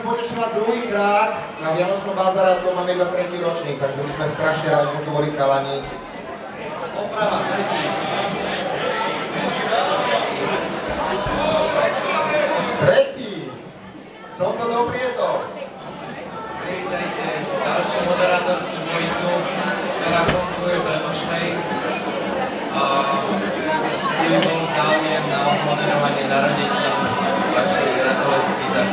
potešovať druhýkrát na Vianočnom bazáre, ako máme iba 3. ročník, takže my sme strašne rádi, že tu boli chalani. Oprava, 3. Som to doprietol. Privítajte ďalšiu moderátorskú dvojicu, ktorá konkuruje predošlej. Keby bol záujem na moderovanie narodení vašej ratolesti, tak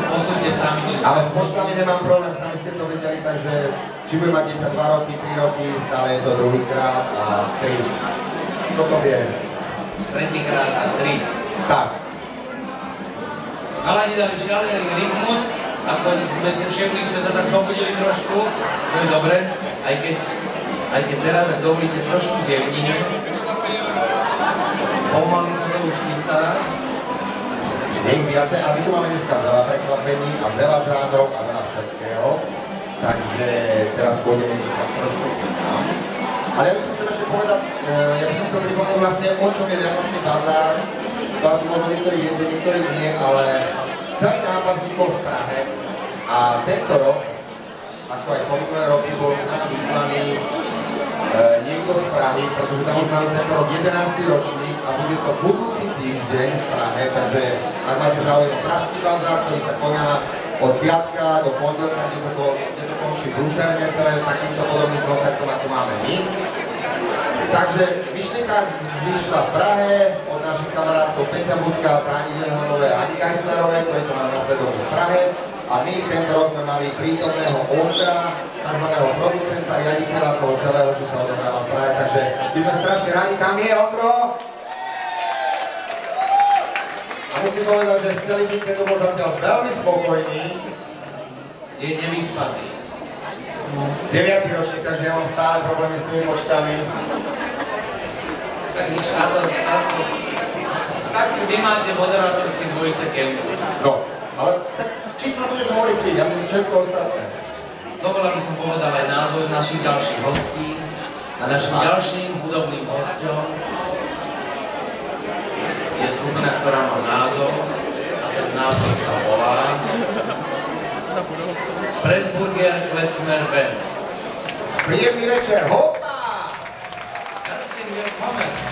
posúďte sami, či Ale s počtami nemám problém, sami ste to vedeli, takže či bude mať dieťa 2 roky, 3 roky, stále je to druhýkrát a 3. Kto to vie? 3. a 3. Tak. Chalani dali šialený rytmus, ako sme si všimli, ste sa tak zobudili trošku, to je dobre, aj keď teraz, ak dovolíte, trošku zjemníme. Pomaly sa to už chystá. Je ich viacej, ale my tu máme dneska veľa prekvapení a veľa žánrov a veľa všetkého. Takže teraz pôjdeme trošku tam. Ale ja by som chcel ešte povedať, ja by som chcel pripomenúť vlastne, o čom je Vianočný bazár. To asi možno niektorí viete, niektorí nie, ale celý nápad vznikol v Prahe a tento rok, ako aj po minulé roky, bol nám vyslaný niekto z Prahy, pretože tam už majú tento rok 11. ročník a bude to budúci týždeň v Prahe, takže ak máte záujem o Pražský bazár, ktorý sa koná od piatka do pondelka, kde to končí v Lucerne, celé takýmto podobným koncertom, ako máme my. Takže myšlienka vzýšla v Prahe od našich kamarátov Peťa Budka, Táni Vilhelmové a Ani Geislerovej, ktorí to majú na svedomí v Prahe. A my tento rok sme mali prítomného Ondra, tzv. Producenta, riaditeľa toho celého, čo sa odohráva v Prahe. Takže my sme strašne rádi. Tam je Ondro! A musím povedať, že s celým tým tento bol zatiaľ veľmi spokojný. Je nevyspatý. 9. ročník, takže ja mám stále problémy s tými počtami. Tak nič na to. Tak vy máte moderátorské dvojice Kemku. No, ale tak čísla budeš hovoriť ty, ja budem všetko ostatné. Dovolil by som povedal aj názov našich ďalších hostí. A našim ďalším hudobným hosťom je skupina, ktorá má názov a ten názov sa volá Pressburger Klezmer Band. Príjemný večer, hopa! Herzlich willkommen!